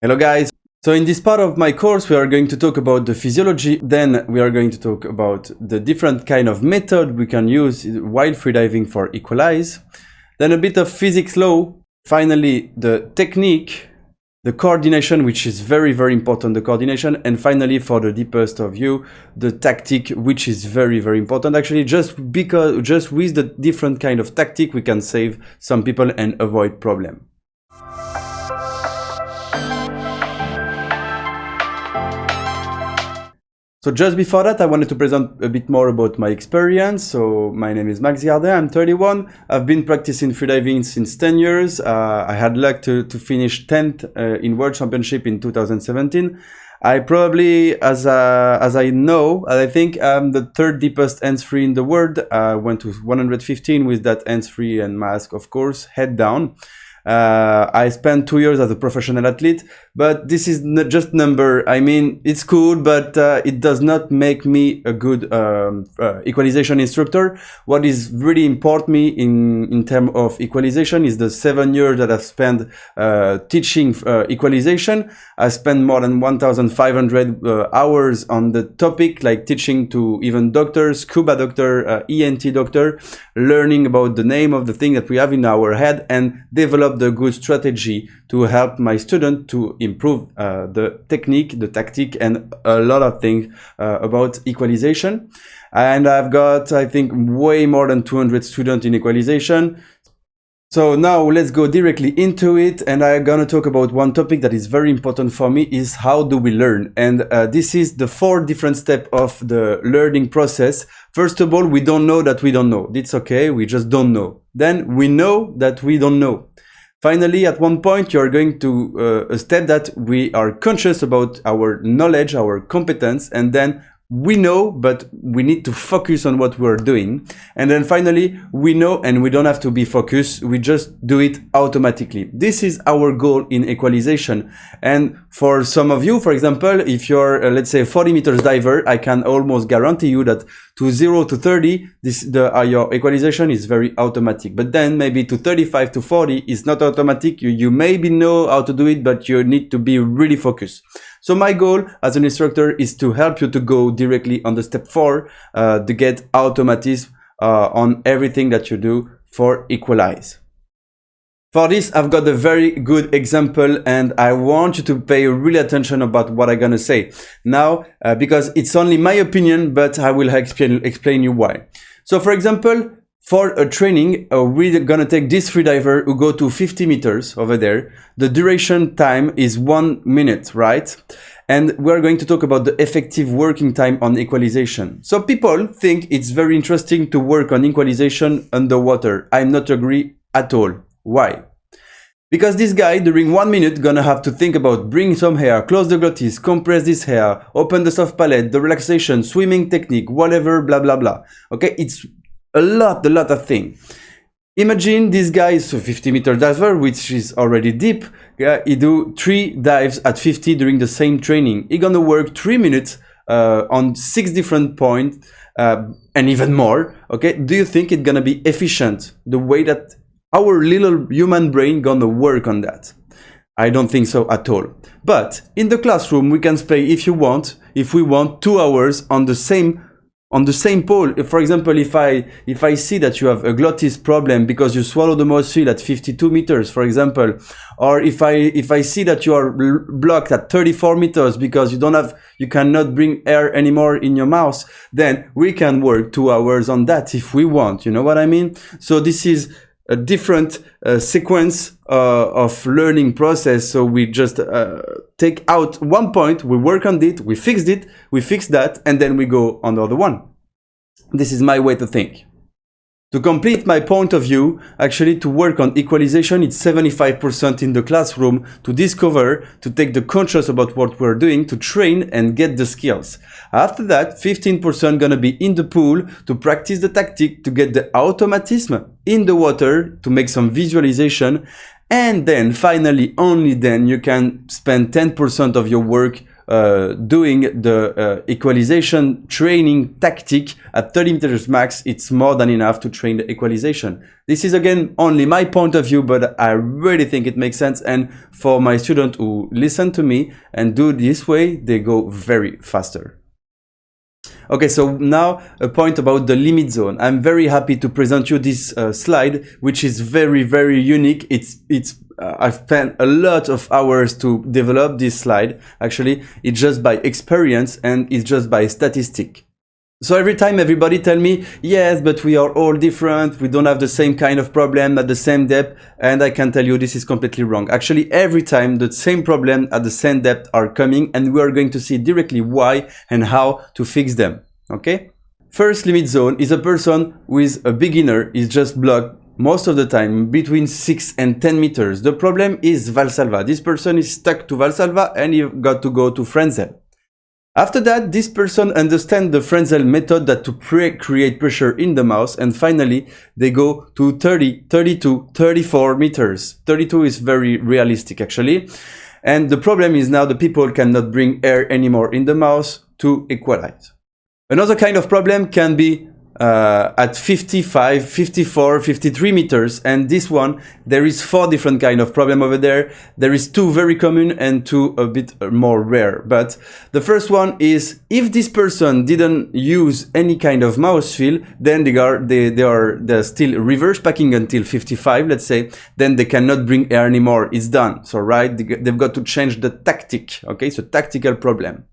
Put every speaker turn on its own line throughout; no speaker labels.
Hello guys! So in this part of my course we are going to talk about the physiology, then we are going to talk about the different kind of method we can use while freediving for equalize, then a bit of physics law, finally the technique, the coordination, which is very important, the coordination, and finally for the deepest of you, the tactic, which is very important. Actually, just with the different kind of tactic we can save some people and avoid problem. So just before that, I wanted to present a bit more about my experience. So my name is Max Gardin, I'm 31. I've been practicing freediving since 10 years. I had luck to finish 10th in World Championship in 2017. I probably, as I know, I think I'm the third deepest hands-free in the world. I went to 115 with that hands-free and mask, of course, head down. I spent 2 years as a professional athlete, but this is not just number. I mean, it's cool, but it does not make me a good equalization instructor. What is really important me in terms of equalization is the 7 years that I've spent teaching equalization. I spent more than 1,500 hours on the topic, like teaching to even doctors, scuba doctor, ENT doctor, learning about the name of the thing that we have in our head and develop the good strategy to help my student to improve the technique, the tactic, and a lot of things about equalization. And I've got, I think, way more than 200 students in equalization. So now let's go directly into it, and I'm gonna talk about one topic that is very important for me, is how do we learn? And this is the 4 different steps of the learning process. First of all, we don't know that we don't know. It's okay, we just don't know. Then we know that we don't know. Finally, at one point, you're going to a step that we are conscious about our knowledge, our competence, and then we know, but we need to focus on what we're doing. And then finally, we know and we don't have to be focused. We just do it automatically. This is our goal in equalization. And for some of you, for example, if you're, let's say, 40 meters diver, I can almost guarantee you that to 0 to 30, your equalization is very automatic. But then maybe to 35 to 40 is not automatic. You maybe know how to do it, but you need to be really focused. So my goal as an instructor is to help you to go directly on the step 4 to get automatism on everything that you do for equalize. For this, I've got a very good example, and I want you to pay really attention about what I'm gonna say now, because it's only my opinion, but I will explain you why. So for example, for a training, we're gonna take this freediver who go to 50 meters over there. The duration time is 1 minute, right? And we're going to talk about the effective working time on equalization. So people think it's very interesting to work on equalization underwater. I'm not agree at all. Why? Because this guy during 1 minute gonna have to think about bring some hair, close the glottis, compress this hair, open the soft palate, the relaxation, swimming technique, whatever, blah blah blah. Okay, it's a lot of things. Imagine this guy is a 50-meter diver, which is already deep. He do 3 dives at 50 during the same training. He gonna work 3 minutes on 6 different points and even more. Okay, do you think it's gonna be efficient the way that our little human brain gonna work on that? I don't think so at all. But in the classroom we can play, if we want 2 hours on the same pole. For example, if I see that you have a glottis problem because you swallow the mouthfeel at 52 meters, for example, or if I see that you are blocked at 34 meters because you cannot bring air anymore in your mouth, then we can work 2 hours on that if we want. You know what I mean? So this is a different sequence of learning process. So we just take out one point, we work on it, we fix that, and then we go on the other one. This is my way to think. To complete my point of view, actually to work on equalization, it's 75% in the classroom to discover, to take the conscious about what we're doing, to train and get the skills. After that, 15% gonna be in the pool to practice the tactic, to get the automatism in the water, to make some visualization. And then finally, only then you can spend 10% of your work doing the equalization training tactic at 30 meters max, it's more than enough to train the equalization. This is again only my point of view, but I really think it makes sense. And for my students who listen to me and do this way, they go very faster. Okay, so now a point about the limit zone. I'm very happy to present you this slide, which is very, very unique. I've spent a lot of hours to develop this slide. Actually, it's just by experience and it's just by statistic. So every time everybody tell me, yes, but we are all different, we don't have the same kind of problem at the same depth, and I can tell you this is completely wrong. Actually, every time the same problem at the same depth are coming, and we are going to see directly why and how to fix them, okay? First limit zone is a person who is a beginner, is just blocked most of the time between 6 and 10 meters. The problem is Valsalva. This person is stuck to Valsalva and you've got to go to Frenzel. After that, this person understands the Frenzel method that to create pressure in the mouth, and finally they go to 30, 32, 34 meters. 32 is very realistic actually. And the problem is now the people cannot bring air anymore in the mouth to equalize. Another kind of problem can be at 55, 54, 53 meters, and this one, there is 4 different kind of problem over there. There is 2 very common and 2 a bit more rare. But the first one is, if this person didn't use any kind of MOUTHFILL, then they're still reverse packing until 55, let's say, then they cannot bring air anymore. It's done. So right, they've got to change the tactic. Okay, so tactical problem.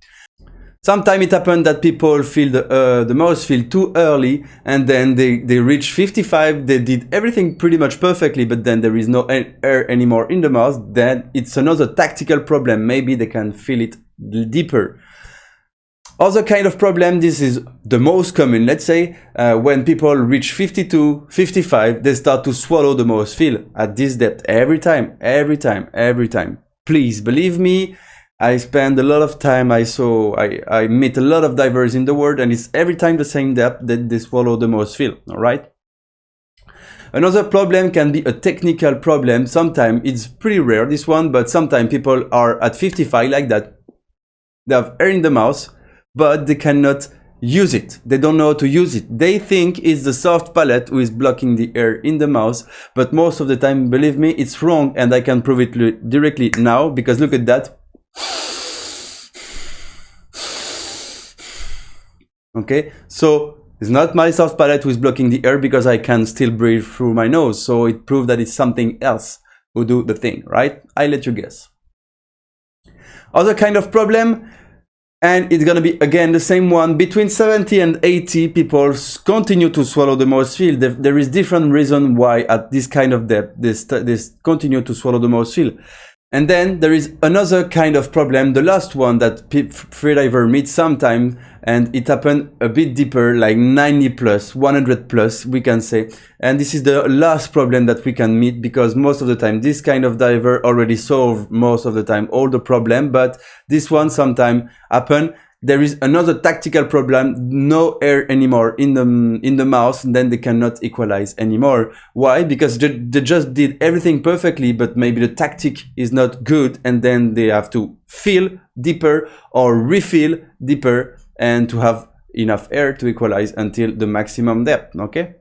Sometimes it happens that people feel the MOUTHFILL too early, and then they reach 55, they did everything pretty much perfectly, but then there is no air anymore in the mouth. Then it's another tactical problem. Maybe they can feel it deeper. Other kind of problem, this is the most common, let's say, when people reach 52, 55, they start to swallow the MOUTHFILL at this depth every time. Please believe me. I spend a lot of time, I meet a lot of divers in the world, and it's every time the same depth that they swallow the MOUTHFILL, alright? Another problem can be a technical problem. Sometimes it's pretty rare, this one, but sometimes people are at 55 like that. They have air in the mouth, but they cannot use it. They don't know how to use it. They think it's the soft palate who is blocking the air in the mouth, but most of the time, believe me, it's wrong, and I can prove it directly now, because look at that. Okay, so it's not my soft palate who is blocking the air, because I can still breathe through my nose. So it proves that it's something else who do the thing, right? I let you guess. Other kind of problem, and it's gonna be again the same one. Between 70 and 80 people continue to swallow the MOUTHFILL. There is different reason why at this kind of depth they continue to swallow the MOUTHFILL. And then there is another kind of problem, the last one that freediver meet sometimes, and it happened a bit deeper, like 90 plus, 100 plus, we can say. And this is the last problem that we can meet, because most of the time this kind of diver already solve most of the time all the problem, but this one sometimes happen. There is another tactical problem, no air anymore in the mouth, and then they cannot equalize anymore. Why? Because they just did everything perfectly, but maybe the tactic is not good, and then they have to fill deeper or refill deeper and to have enough air to equalize until the maximum depth, okay?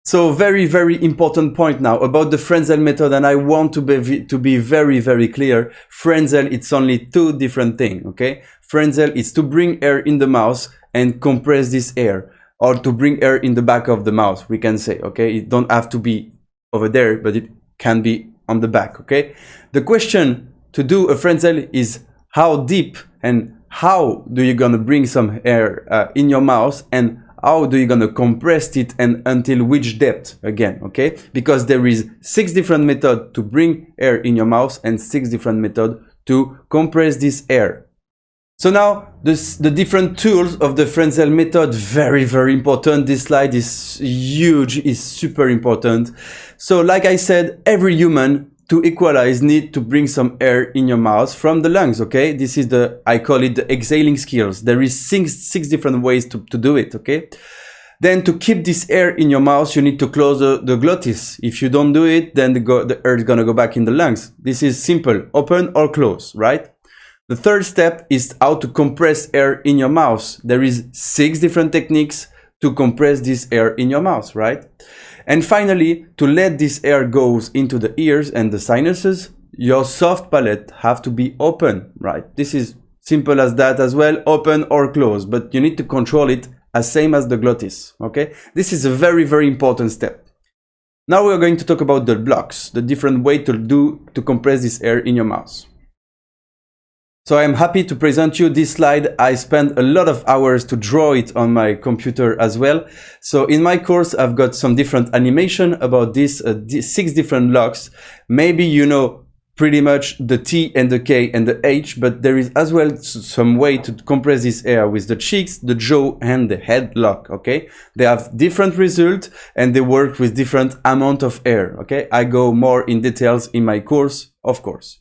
So very, very important point now about the Frenzel method, and I want to be very, very clear. Frenzel, it's only 2 different things, okay? Frenzel is to bring air in the mouth and compress this air, or to bring air in the back of the mouth, we can say, okay? It don't have to be over there, but it can be on the back, okay? The question to do a Frenzel is how deep and how do you gonna bring some air in your mouth, and how do you gonna compress it, and until which depth again, okay? Because there is 6 different methods to bring air in your mouth and 6 different methods to compress this air. So now the different tools of the Frenzel method, very, very important. This slide is huge, is super important. So like I said, every human to equalize need to bring some air in your mouth from the lungs, okay? This is I call it the exhaling skills. There is 6 different ways to do it, okay? Then to keep this air in your mouth, you need to close the glottis. If you don't do it, then the air is gonna go back in the lungs. This is simple, open or close, right? The third step is how to compress air in your mouth. There is 6 different techniques to compress this air in your mouth, right? And finally, to let this air goes into the ears and the sinuses, your soft palate have to be open, right? This is simple as that as well, open or closed, but you need to control it as same as the glottis, okay? This is a very, very important step. Now we're going to talk about the blocks, the different way to compress this air in your mouth. So I'm happy to present you this slide. I spent a lot of hours to draw it on my computer as well. So in my course, I've got some different animation about these 6 different blocks. Maybe you know pretty much the T and the K and the H, but there is as well some way to compress this air with the cheeks, the jaw and the head lock, okay? They have different results and they work with different amount of air, okay? I go more in details in my course, of course.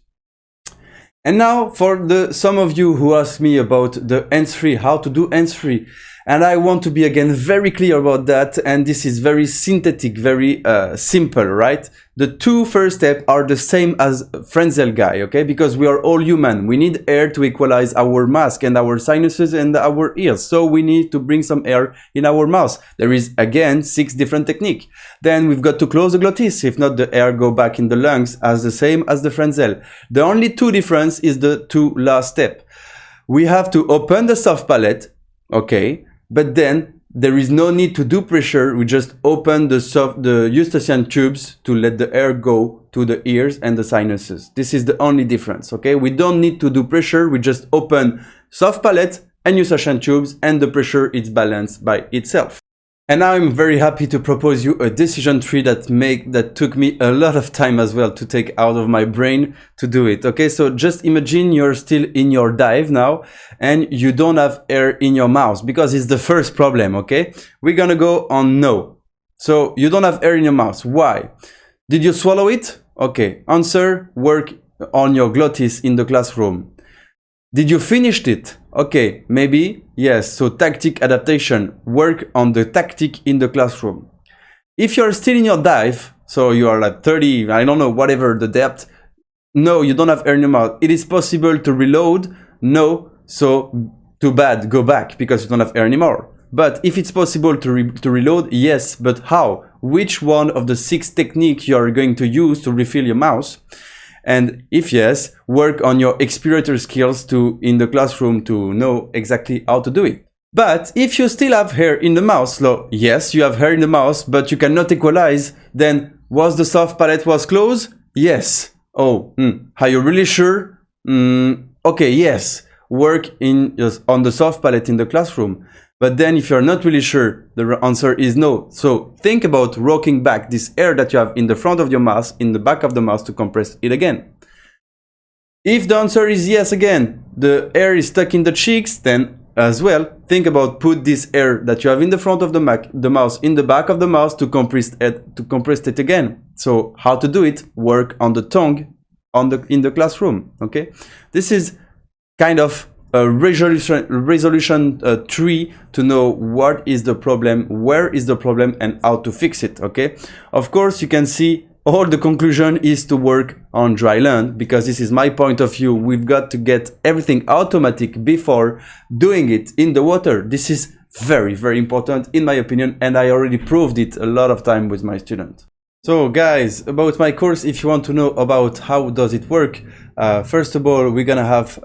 And now for some of you who ask me about the hands-free, how to do hands-free. And I want to be again very clear about that. And this is very synthetic, very simple, right? The 2 first steps are the same as Frenzel guy, okay? Because we are all human. We need air to equalize our mask and our sinuses and our ears. So we need to bring some air in our mouth. There is again 6 different techniques. Then we've got to close the glottis. If not, the air go back in the lungs as the same as the Frenzel. The only 2 difference is the 2 last step. We have to open the soft palate, okay? But then there is no need to do pressure. We just open the Eustachian tubes to let the air go to the ears and the sinuses. This is the only difference, okay? We don't need to do pressure. We just open soft palate and Eustachian tubes and the pressure is balanced by itself. And now I'm very happy to propose you a decision tree that took me a lot of time as well to take out of my brain to do it. Okay, so just imagine you're still in your dive now and you don't have air in your mouth because it's the first problem, okay? We're gonna go on no. So you don't have air in your mouth. Why? Did you swallow it? Okay, answer, work on your glottis in the classroom. Did you finish it? Okay, maybe, yes, so tactic adaptation, work on the tactic in the classroom. If you're still in your dive, so you are like 30, I don't know, whatever the depth, no, you don't have air in your mouth. It is possible to reload, no, so too bad, go back because you don't have air anymore. But if it's possible to reload, yes, but how? Which one of the 6 techniques you are going to use to refill your mouth? And if yes, work on your expirator skills in the classroom to know exactly how to do it. But if you still have hair in the mouth, so yes, you have hair in the mouth, but you cannot equalize, then was the soft palate was closed? Yes. Oh, are you really sure? Okay, yes. Work on the soft palate in the classroom. But then if you're not really sure, the answer is no. So think about rocking back this air that you have in the front of your mouth, in the back of the mouth to compress it again. If the answer is yes again, the air is stuck in the cheeks, then as well, think about put this air that you have in the front of the mouth in the back of the mouth to compress it again. So how to do it? Work on the tongue in the classroom, okay? This is kind of a resolution tree to know what is the problem, where is the problem, and how to fix it, okay? Of course, you can see all the conclusion is to work on dry land, because this is my point of view. We've got to get everything automatic before doing it in the water. This is very, very important in my opinion, and I already proved it a lot of time with my students. So guys, about my course, if you want to know about how does it work, first of all, we're gonna have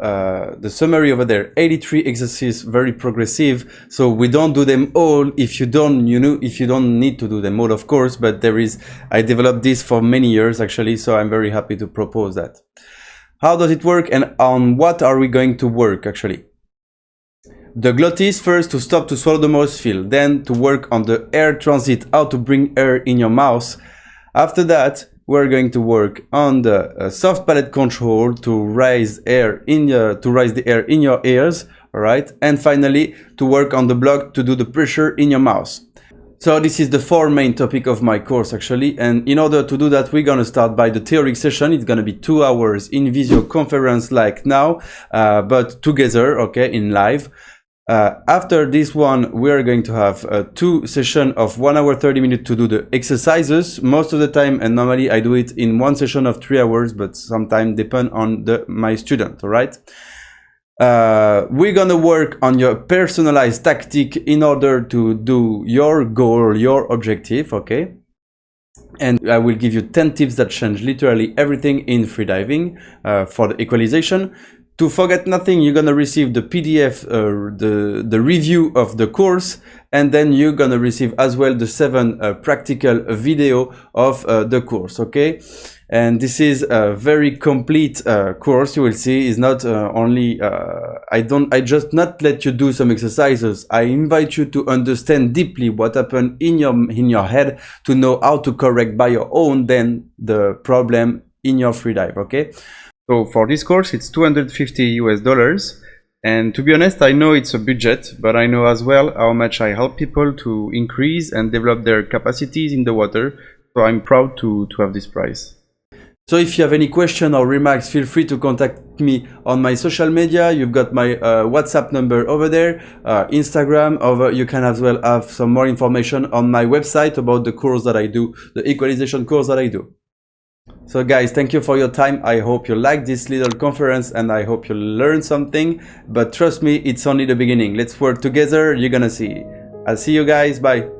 the summary over there, 83 exercises, very progressive. So we don't do them all if you don't need to do them all, of course, but I developed this for many years actually, so I'm very happy to propose that. How does it work and on what are we going to work actually? The glottis first to stop to swallow the mouthfeel, then to work on the air transit, how to bring air in your mouth. After that, we're going to work on the soft palate control to raise the air in your ears, all right? And finally, to work on the block to do the pressure in your mouth. So this is the 4 main topic of my course actually, and in order to do that, we're gonna start by the theory session. It's gonna be 2 hours in video conference like now, but together, okay, in live. After this one, we are going to have 2 sessions of 1 hour 30 minutes to do the exercises most of the time, and normally I do it in 1 session of 3 hours, but sometimes depend on my student, all right? We're gonna work on your personalized tactic in order to do your goal, your objective, okay? And I will give you 10 tips that change literally everything in freediving for the equalization. To forget nothing, you're gonna receive the PDF, the review of the course, and then you're gonna receive as well the 7 practical video of the course, okay? And this is a very complete course. You will see is not only I just not let you do some exercises. I invite you to understand deeply what happened in your head, to know how to correct by your own then the problem in your freedive, okay? So for this course it's $250 US, and to be honest, I know it's a budget, but I know as well how much I help people to increase and develop their capacities in the water, so I'm proud to have this price. So if you have any question or remarks, feel free to contact me on my social media. You've got my WhatsApp number over there, Instagram over. You can as well have some more information on my website about the course that I do, the equalization course that I do. So guys, thank you for your time. I hope you liked this little conference and I hope you learned something, but trust me, it's only the beginning. Let's work together. You're gonna see. I'll see you guys. Bye.